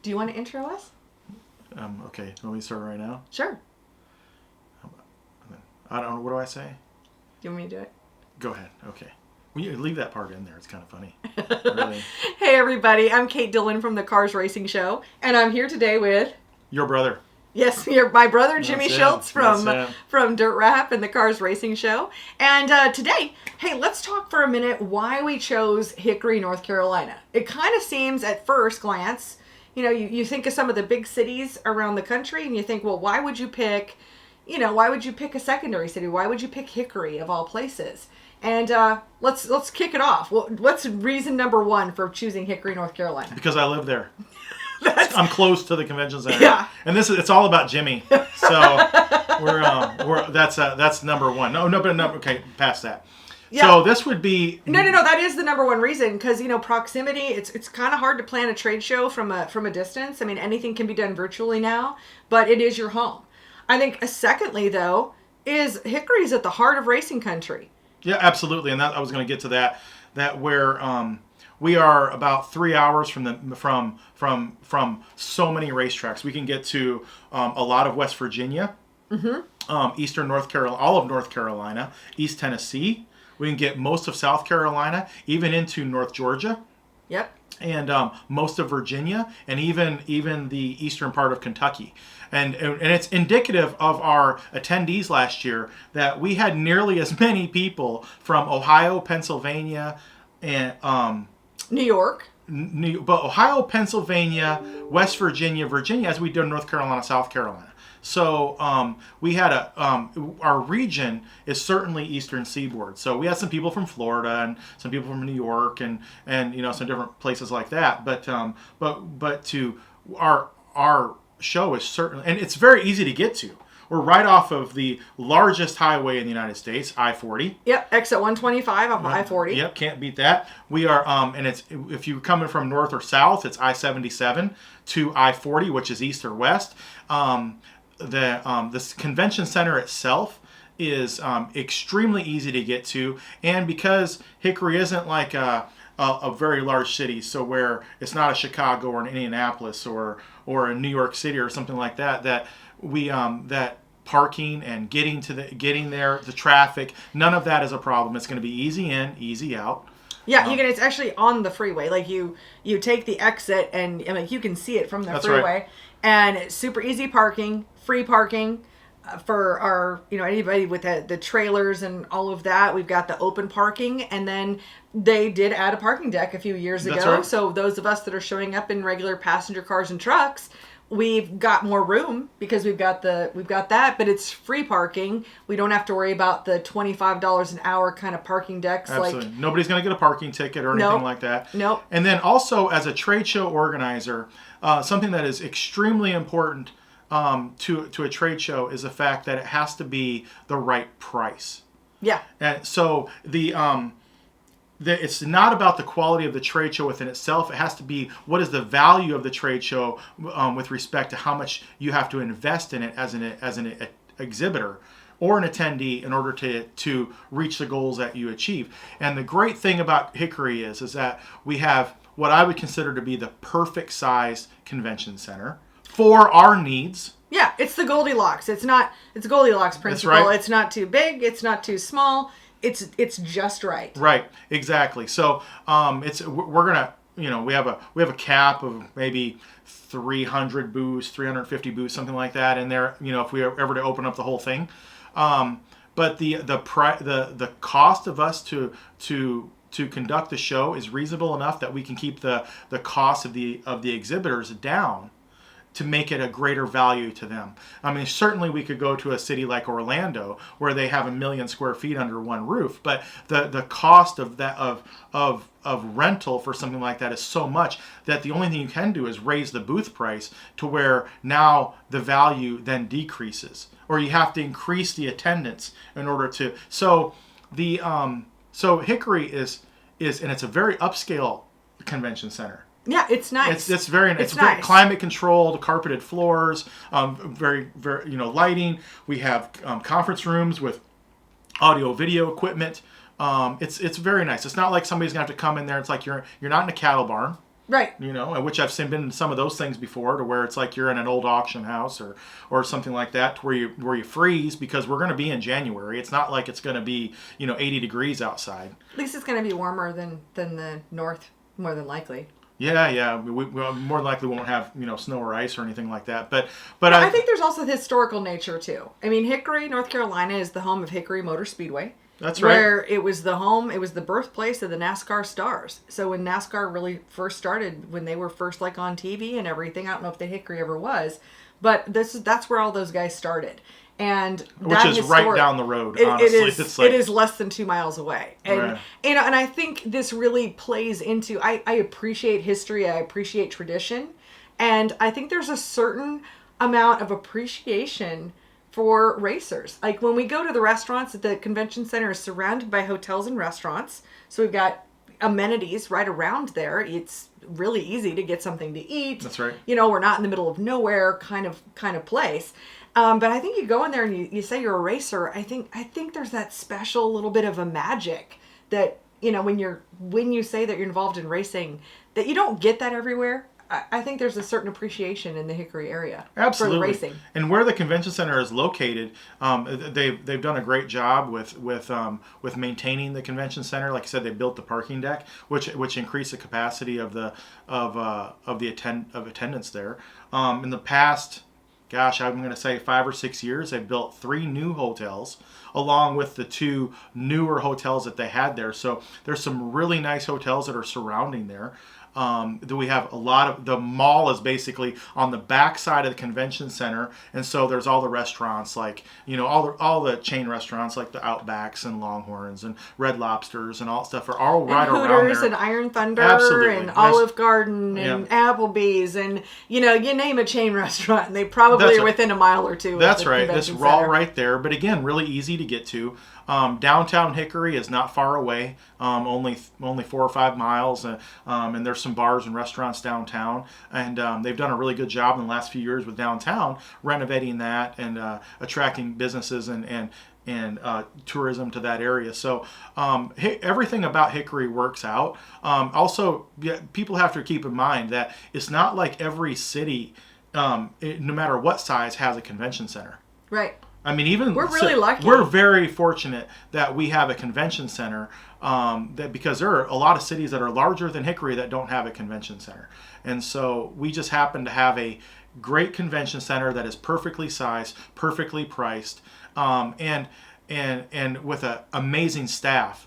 Do you want to intro us? Okay. You want me to start right now? Sure. I don't know. What do I say? Do you want me to do it? Go ahead. Okay. Well, you leave that part in there. It's kind of funny. Really. Hey, everybody. I'm Kate Dillon from the Cars Racing Show, and I'm here today with... Your brother. Yes, my brother, Jimmy Schultz from Dirt Rap and the Cars Racing Show. And today, hey, let's talk for a minute why we chose Hickory, North Carolina. It kind of seems at first glance, you think of some of the big cities around the country and you think, well, why would you pick a secondary city? Why would you pick Hickory of all places? And let's kick it off. What's reason number one for choosing Hickory, North Carolina? Because I live there. I'm close to the convention center. Yeah. And it's all about Jimmy. So that's number one. Okay, past that. Yeah. So this would be no. That is the number one reason because proximity. It's kind of hard to plan a trade show from a distance. I mean, anything can be done virtually now, but it is your home. I think. Secondly, though, is Hickory's at the heart of racing country. Yeah, absolutely, and I was going to get to that. That where we are about 3 hours from so many racetracks. We can get to a lot of West Virginia, Eastern North Carolina, all of North Carolina, East Tennessee. We can get most of South Carolina, even into North Georgia. Yep. And most of Virginia, and even the eastern part of Kentucky. And it's indicative of our attendees last year that we had nearly as many people from Ohio, Pennsylvania, and New York. But Ohio, Pennsylvania, West Virginia, as we did North Carolina, South Carolina. So we had our region is certainly Eastern Seaboard. So we had some people from Florida and some people from New York and some different places like that. But to our show is certainly, and it's very easy to get to. We're right off of the largest highway in the United States, I-40. Yep, exit 125 off I-40. Yep, can't beat that. We are, and it's if you're coming from north or south, it's I-77 to I-40, which is east or west. This convention center itself is extremely easy to get to, and because Hickory isn't like a very large city, so where it's not a Chicago or an Indianapolis or a New York City or something like that, that we that parking and getting there, the traffic, none of that is a problem. It's going to be easy in, easy out. Yeah, it's actually on the freeway. Like you take the exit and like you can see it from the freeway, right. And it's super easy parking, free parking. For our, anybody with the trailers and all of that, we've got the open parking, and then they did add a parking deck a few years ago. Right. So those of us that are showing up in regular passenger cars and trucks, we've got more room because we've got that, but it's free parking. We don't have to worry about the $25 an hour kind of parking decks. Absolutely. Nobody's going to get a parking ticket or anything like that. Nope. And then also as a trade show organizer, something that is extremely important to a trade show is the fact that it has to be the right price. Yeah. And so it's not about the quality of the trade show within itself. It has to be what is the value of the trade show with respect to how much you have to invest in it as an exhibitor or an attendee in order to reach the goals that you achieve. And the great thing about Hickory is that we have what I would consider to be the perfect size convention center for our needs. Yeah, it's the Goldilocks. It's Goldilocks principle. That's right. It's not too big. It's not too small. It's just right. Right. Exactly. So we're gonna we have a cap of maybe 300 booths, 350 booths, something like that in there. If we are ever to open up the whole thing, but the cost of us to conduct the show is reasonable enough that we can keep the cost of the exhibitors down to make it a greater value to them. I mean, certainly we could go to a city like Orlando where they have 1 million square feet under one roof, but the cost of that of rental for something like that is so much that the only thing you can do is raise the booth price to where now the value then decreases, or you have to increase the attendance in order to. So Hickory is and it's a very upscale convention center. Yeah, it's nice. It's very nice. Climate controlled, carpeted floors, very lighting. We have conference rooms with audio video equipment. It's very nice. It's not like somebody's gonna have to come in there. It's like you're not in a cattle barn. Right. You know, which I've seen been in some of those things before, to where it's like you're in an old auction house or something like that, to where you freeze, because we're going to be in January. It's not like it's going to be 80 degrees outside. At least it's going to be warmer than the north, more than likely. Yeah. We more likely won't have snow or ice or anything like that. But I think there's also the historical nature too. I mean, Hickory, North Carolina, is the home of Hickory Motor Speedway. That's right. Where it was the birthplace of the Nascar Stars. So when NASCAR really first started, when they were first like on TV and everything, I don't know if the Hickory ever was, but that's where all those guys started. And which is right down the road. Honestly, it is less than 2 miles away, and right. And I think this really plays into. I appreciate history. I appreciate tradition, and I think there's a certain amount of appreciation for racers. Like when we go to the restaurants at the convention center, is surrounded by hotels and restaurants. So we've got amenities right around there. It's really easy to get something to eat. That's right. We're not in the middle of nowhere kind of place. But I think you go in there and you say you're a racer. I think there's that special little bit of a magic that, when you say that you're involved in racing, that you don't get that everywhere. I think there's a certain appreciation in the Hickory area. Absolutely. For the racing. And where the convention center is located, they've done a great job with maintaining the convention center. Like I said, they built the parking deck, which increased the capacity of attendance there. In the past, gosh, I'm going to say 5 or 6 years, they've built 3 new hotels, along with the 2 newer hotels that they had there. So there's some really nice hotels that are surrounding there. We have a lot of, the mall is basically on the back side of the convention center, and so there's all the restaurants, like all the chain restaurants like the Outbacks and Longhorns and Red Lobsters and all that stuff are all right Hooters around there. And Iron Thunder. Absolutely. And Olive Garden and Applebee's, and you name a chain restaurant, and they probably are within a mile or two. That's right. That's all right there, but again, really easy to get to. Downtown Hickory is not far away, only 4 or 5 miles, and there's some bars and restaurants downtown, and they've done a really good job in the last few years with downtown, renovating that and attracting businesses and tourism to that area. So everything about Hickory works out. Also, people have to keep in mind that it's not like every city, no matter what size, has a convention center. Right. I mean, we're really lucky. We're very fortunate that we have a convention center. Because there are a lot of cities that are larger than Hickory that don't have a convention center, and so we just happen to have a great convention center that is perfectly sized, perfectly priced, and with an amazing staff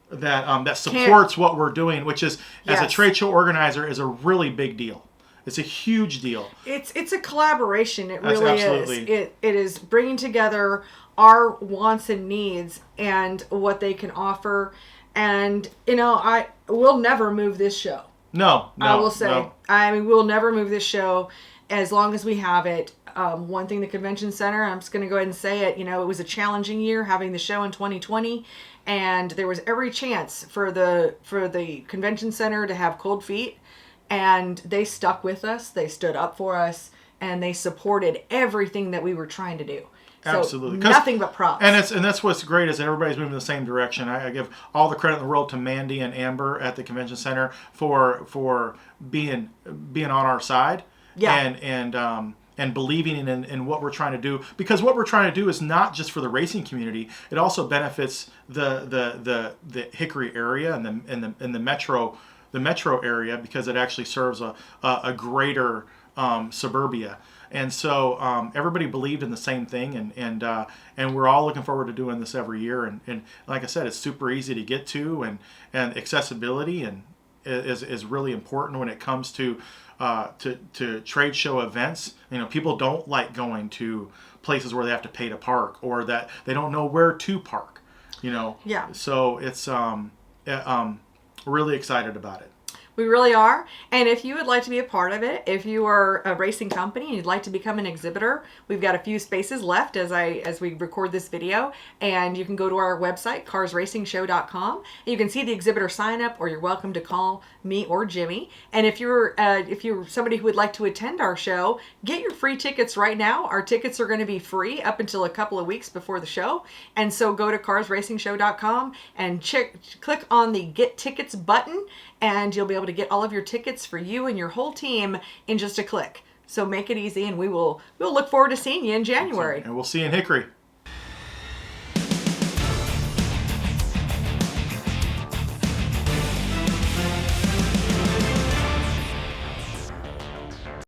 that supports what we're doing, which is, as a trade show organizer, is a really big deal. It's a huge deal. It's a collaboration. It really is. It is bringing together our wants and needs and what they can offer. And I will never move this show. No, I will say. No. I mean, we'll never move this show as long as we have it. One thing, the convention center, I'm just going to go ahead and say it. It was a challenging year having the show in 2020, and there was every chance for the convention center to have cold feet. And they stuck with us, they stood up for us, and they supported everything that we were trying to do. So absolutely. Nothing but props. And that's what's great, is that everybody's moving in the same direction. I give all the credit in the world to Mandy and Amber at the convention center for being on our side. Yeah. And believing in what we're trying to do, because what we're trying to do is not just for the racing community. It also benefits the Hickory area and the metro area, because it actually serves a greater suburbia. And so everybody believed in the same thing, and we're all looking forward to doing this every year. And like I said, it's super easy to get to, and accessibility is really important when it comes to trade show events. People don't like going to places where they have to pay to park, or that they don't know where to park. Yeah. So it's really excited about it. We really are. And if you would like to be a part of it, if you are a racing company and you'd like to become an exhibitor, we've got a few spaces left as we record this video. And you can go to our website, carsracingshow.com, and you can see the exhibitor sign up, or you're welcome to call me or Jimmy. And if you're somebody who would like to attend our show, get your free tickets right now. Our tickets are going to be free up until a couple of weeks before the show. And so go to carsracingshow.com and click on the Get Tickets button, and you'll be able to get all of your tickets for you and your whole team in just a click. So make it easy, and we'll look forward to seeing you in January. And we'll see you in Hickory.